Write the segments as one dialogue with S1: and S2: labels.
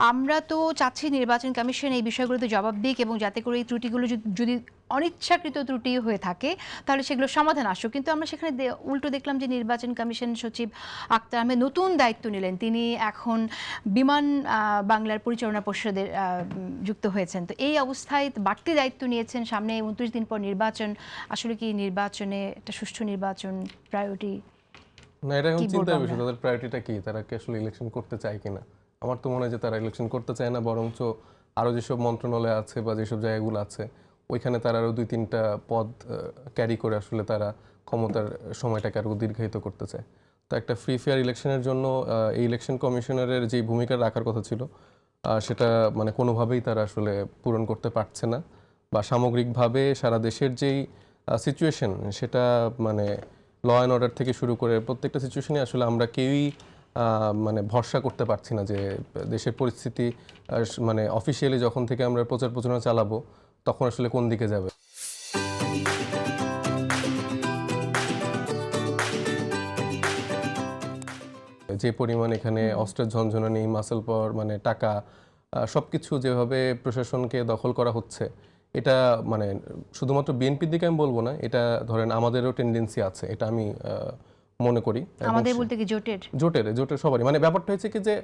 S1: আমরা তো চাচ্ছি নির্বাচন কমিশন এই বিষয়গুলোতে জবাব দিক এবং যাতে করে এই ত্রুটিগুলো যদি অনিচ্ছাকৃত ত্রুটি হয়ে থাকে তাহলে সেগুলো সমাধান আসুক। কিন্তু আমরা সেখানে উল্টো দেখলাম যে নির্বাচন কমিশন সচিব আক্তার আহমেদ নতুন দায়িত্ব নিলেন, তিনি এখন বিমান বাংলার পরিচালনা পর্ষদের যুক্ত হয়েছেন। তো এই অবস্থায় বাড়তি দায়িত্ব নিয়েছেন, সামনে 29 দিন পর নির্বাচন। আসলে কি নির্বাচনে একটা সুষ্ঠু নির্বাচন প্রায়োরিটি?
S2: না, এটা এখন চিন্তার বিষয়, তাদের প্রায়োরিটিটা কি, তারা কি আসলে ইলেকশন করতে চায় কিনা। আমার তো মনে হয় যে তারা ইলেকশন করতে চায় না, বরঞ্চ আরও যেসব মন্ত্রণালয় আছে বা যেসব জায়গাগুলো আছে ওইখানে তারা আরও 2-3টা পদ ক্যারি করে আসলে তারা ক্ষমতার সময়টাকে আরও দীর্ঘায়িত করতে চায়। তো একটা ফ্রি ফেয়ার ইলেকশনের জন্য এই ইলেকশন কমিশনারের যে ভূমিকা রাখার কথা ছিল সেটা মানে কোনোভাবেই তারা আসলে পূরণ করতে পারছে না, বা সামগ্রিকভাবে সারা দেশের যেই সিচুয়েশন সেটা মানে ল অ্যান্ড অর্ডার থেকে শুরু করে প্রত্যেকটা সিচুয়েশনে আসলে আমরা কেউই মানে ভরসা করতে পারছি না যে দেশের পরিস্থিতি মানে অফিসিয়ালি যখন থেকে আমরা প্রচার প্রচারণা চালাবো তখন আসলে কোন দিকে যাবে। যে পরিমাণ এখানে অস্ত্রের ঝনঝনানি, মাসেল পাওয়ার, মানে টাকা, সবকিছু যেভাবে প্রশাসনকে দখল করা হচ্ছে, এটা মানে শুধুমাত্র বিএনপির দিকে আমি বলবো না, এটা ধরেন আমাদেরও টেন্ডেন্সি আছে, এটা আমি মনে করি।
S1: আমাদের বলতে কি জোটের
S2: সবারই মানে ব্যাপারটা হচ্ছে কি যে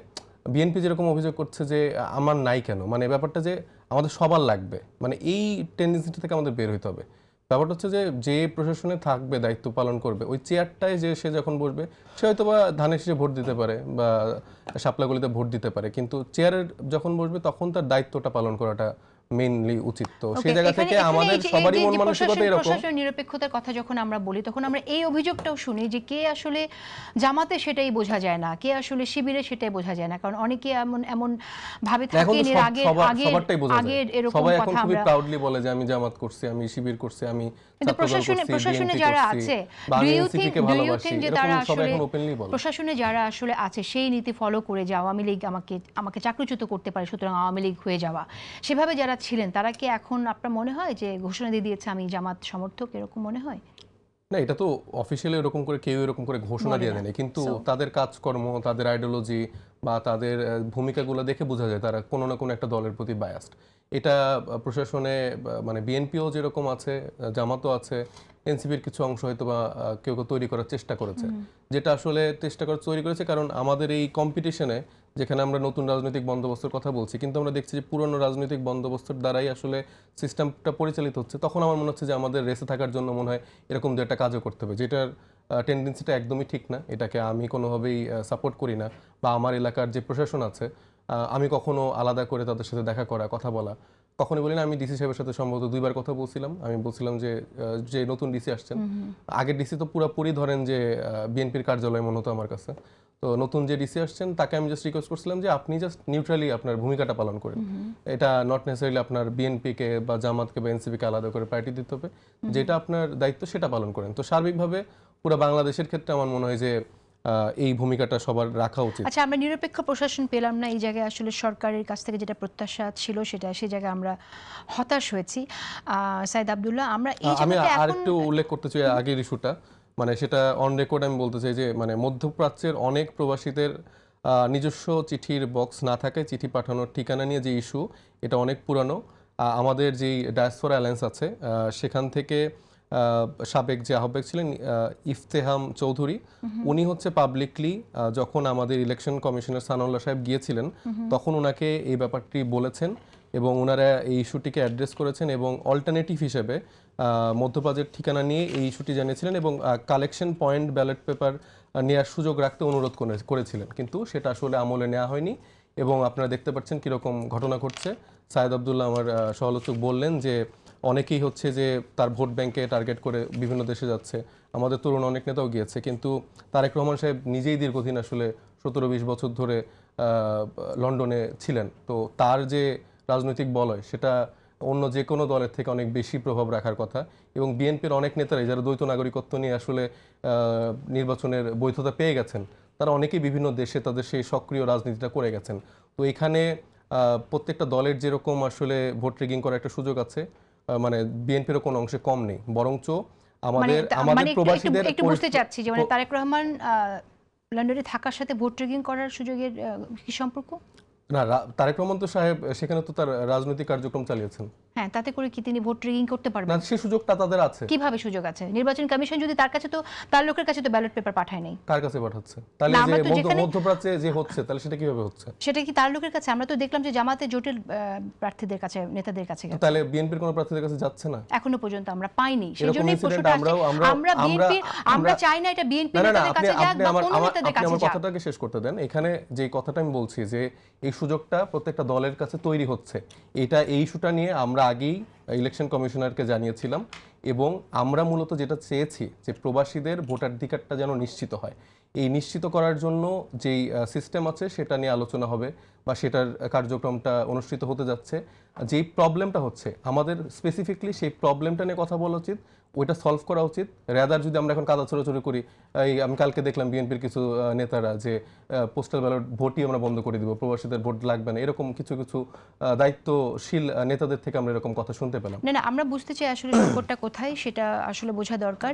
S2: বিএনপি যেরকম অভিযোগ করছে যে আমার নাই কেন, মানে ব্যাপারটা যে আমাদের সবার লাগবে, মানে এই টেন্ডেন্সিটা থেকে আমাদের বের হইতে হবে। ব্যাপারটা হচ্ছে যে প্রশাসনে থাকবে, দায়িত্ব পালন করবে, ওই চেয়ারটায় যে সে যখন বসবে সে হয়তো বা ধানের শীষে ভোট দিতে পারে বা শাপলাগুলিতে ভোট দিতে পারে, কিন্তু চেয়ারের যখন বসবে তখন তার দায়িত্বটা পালন করাটা মেইনলি উচিত। তো সেই জায়গা থেকে আমাদের সবারই মন মানসিকতা এরকম।
S1: প্রশাসনের নিরপেক্ষতার কথা যখন আমরা বলি তখন আমরা এই অভিযোগটাও শুনি যে কে আসলে জামাতে সেটাই বোঝা যায় না, কে আসলে শিবিরে সেটাই বোঝা যায় না, কারণ অনেকে এমন ভাবে থাকেন এর আগে এরকম
S2: সবাই এখন
S1: কথা
S2: খুবই
S1: আমরা
S2: প্রাউডলি বলে যে আমি জামাত করছি, আমি শিবির করছি, আমি
S1: প্রশাসনে যারা আছে, যে তারা আসলে প্রশাসনে যারা আসলে আছে সেই নীতি ফলো করে যে আওয়ামী লীগ আমাকে চাকরিচ্যুত করতে পারে সুতরাং আওয়ামী লীগ হয়ে যাওয়া, সেভাবে যারা ছিলেন তারা কি এখন আপনার মনে হয় যে ঘোষণা দিয়ে দিয়েছে আমি জামাত সমর্থক, এরকম মনে হয়?
S2: না, এটা তো অফিসিয়ালি এরকম করে কেউ এরকম করে ঘোষণা দিয়ে দেয়, কিন্তু তাদের কাজকর্ম, তাদের আইডিওলজি বা তাদের ভূমিকাগুলো দেখে বোঝা যায় তারা কোনো না কোনো একটা দলের প্রতি বায়াসড। এটা প্রশাসনে মানে বিএনপিও যেরকম আছে, জামাতও আছে, এনসিপির কিছু অংশ হয়তো বা কেউ কেউ তৈরি করার চেষ্টা করেছে, যেটা আসলে তৈরি করেছে কারণ আমাদের এই কম্পিটিশনে যেখানে আমরা নতুন রাজনৈতিক বন্দোবস্তের কথা বলছি কিন্তু আমরা দেখছি যে পুরনো রাজনৈতিক বন্দোবস্তের দ্বারাই আসলে সিস্টেমটা পরিচালিত হচ্ছে, তখন আমার মনে হচ্ছে যে আমাদের রেসে থাকার জন্য মনে হয় এরকম দু একটা কাজও করতে হবে, যেটার টেন্ডেন্সিটা একদমই ঠিক না। এটাকে আমি কোনোভাবেই সাপোর্ট করি না, বা আমার এলাকার যে প্রশাসন আছে আমি কখনো আলাদা করে তাদের সাথে দেখা করা, কথা বলা কখনোই বলি না। আমি ডিসি সাহেবের সাথে সম্ভবত 2বার কথা বলছিলাম। আমি বলছিলাম যে নতুন ডিসি আসছেন, আগের ডিসি তো পুরোপুরি ধরেন যে বিএনপির কার্যালয় মনে হতো আমার কাছে, তো নতুন যে ডিসি আসছেন তাকে আমি জাস্ট রিকোয়েস্ট করছিলাম যে আপনি জাস্ট নিউট্রালি আপনার ভূমিকাটা পালন করেন, এটা নট নেসেসারিলি আপনার বিএনপিকে বা জামাতকে বা এনসিপিকে আলাদা করে পার্টি দিতে হবে, যেটা আপনার দায়িত্ব সেটা পালন করেন। তো সার্বিকভাবে পুরো বাংলাদেশের ক্ষেত্রে আমার মনে হয় যে এই ভূমিকাটা সবার রাখা উচিত।
S1: আচ্ছা, আমরা নিরপেক্ষ প্রশাসন পেলাম না, এই জায়গায় আসলে সরকারের কাছ থেকে যেটা প্রত্যাশা ছিল সেই জায়গায় আমরা হতাশ হয়েছি। সাইদ আব্দুল্লাহ, আমরা
S2: আমি আরেকটু উল্লেখ করতে চাই আগের ইস্যুটা, মানে সেটা অন রেকর্ড আমি বলতে চাই যে মানে মধ্যপ্রাচ্যের অনেক প্রবাসীদের নিজস্ব চিঠির বক্স না থাকে, চিঠি পাঠানোর ঠিকানা নিয়ে যে ইস্যু, এটা অনেক পুরানো। আমাদের যেই ডায়াসপোরা অ্যালায়েন্স আছে সেখান থেকে সাবেক যে আহ্বায়ক ছিলেন ইফতেহাম চৌধুরী, উনি হচ্ছে পাবলিকলি যখন আমাদের ইলেকশন কমিশনার সানাউল্লাহ সাহেব গিয়েছিলেন তখন ওনাকে এই ব্যাপারটি বলেছেন এবং ওনারা এই ইস্যুটিকে অ্যাড্রেস করেছেন এবং অল্টারনেটিভ হিসেবে মধ্যপ্রাচ্যের ঠিকানা নিয়ে এই ইস্যুটি জানিয়েছিলেন এবং কালেকশন পয়েন্ট ব্যালট পেপার নেওয়ার সুযোগ রাখতে অনুরোধ করেছিলেন, কিন্তু সেটা আসলে আমলে নেওয়া হয়নি এবং আপনারা দেখতে পাচ্ছেন কীরকম ঘটনা ঘটছে। সাইদ আব্দুল্লাহ আমার সমালোচক বললেন যে অনেকেই হচ্ছে যে তার ভোট ব্যাংকে টার্গেট করে বিভিন্ন দেশে যাচ্ছে, আমাদের তরুণ অনেক নেতাও গিয়েছে, কিন্তু তারেক রহমান সাহেব নিজেই দীর্ঘদিন আসলে 17-20 বছর ধরে লন্ডনে ছিলেন, তো তার যে রাজনৈতিক বলয় সেটা অন্য যে কোনো দলের থেকে অনেক বেশি প্রভাব রাখার কথা এবং বিএনপির অনেক নেতারাই যারা দ্বৈত নাগরিকত্ব নিয়ে আসলে নির্বাচনের বৈধতা পেয়ে গেছেন তারা অনেকেই বিভিন্ন দেশে তাদের সেই সক্রিয় রাজনীতিটা করে গেছেন। তো এখানে প্রত্যেকটা দলের যেরকম আসলে ভোট রিগিং করার একটা সুযোগ আছে, মানে বিএনপিরও কোনো অংশে কম নেই, বরঞ্চ আমাদের প্রবাসীদের
S1: একটু বুঝতে চাচ্ছি যে মানে তারেক রহমান লন্ডনে থাকার সাথে ভোট রিগিং করার সুযোগের কি সম্পর্ক?
S2: না, তারেক রহমান তো সাহেব সেখানে তো তার রাজনৈতিক কার্যক্রম চালিয়েছেন।
S1: হ্যাঁ, তাতে করে কি তিনি ভোট রিগিং করতে
S2: না,
S1: পারবেন?
S2: সেই সুযোগটা তাদের আছে।
S1: কিভাবে সুযোগ আছে? নির্বাচন কমিশন যদি তার কাছে তো তার লোকের কাছে তো ব্যালট পেপার পাঠায় নাই।
S2: কার কাছে পাঠাচ্ছে? তাহলে
S1: না,
S2: যে
S1: আমরা তো যেখানে
S2: মধ্যপ্রাচ্যে যে হচ্ছে তাহলে সেটা কিভাবে হচ্ছে?
S1: সেটা কি তার লোকের কাছে? আমরা তো দেখলাম যে জামাতে জোটের প্রার্থীদের কাছে, নেতাদের কাছে গেছে।
S2: তাহলে বিএনপির কোনো প্রার্থীদের কাছে যাচ্ছে না?
S1: এখনো পর্যন্ত আমরা পাইনি।
S2: এরকম
S1: সেজন্যই
S2: ইনসিডেন্ট
S1: প্রশ্নটা আসছে। আমরা চাই না এটা বিএনপি
S2: না না না,
S1: নেতাদের
S2: আপনি
S1: কাছে যাক
S2: আপনি
S1: বা
S2: আমার
S1: কোনো
S2: আমার
S1: নেতাদের
S2: আপনি
S1: কাছে
S2: আমার
S1: যাক।
S2: কথাটাকে শেষ করতে দেন। এখানে যে কথাটা আমি বলছি যে এই সুযোগটা প্রত্যেকটা দলের কাছে তৈরি হচ্ছে। এই ইস্যুটা নিয়ে আমরা আগেই ইলেকশন কমিশনারকে জানিয়েছিলাম এবং আমরা মূলত যেটা চেয়েছি যে প্রবাসীদের ভোটাধিকারটা যেন নিশ্চিত হয়। এই নিশ্চিত করার জন্য যেই সিস্টেম আছে সেটা নিয়ে আলোচনা হবে বা সেটার কার্যক্রমটা অনুষ্ঠিত হতে যাচ্ছে। যেই প্রবলেমটা হচ্ছে আমাদের স্পেসিফিকলি সেই প্রবলেমটা নিয়ে কথা বলা উচিত, ওইটা সলভ করা উচিত। রেদার যদি আমরা এখন কাদা ছোড়াছড়ি করি, আমি কালকে দেখলাম বিএনপির কিছু নেতারা যে পোস্টাল ব্যালট ভোটই আমরা বন্ধ করে দিব, প্রবাসীদের ভোট লাগবে না, এরকম কিছু কিছু দায়িত্বশীল নেতাদের থেকে আমরা এরকম কথা শুনতে পেলাম।
S1: না, আমরা বুঝতে চাই আসলে সংকটটা কোথায়, সেটা আসলে বোঝা দরকার।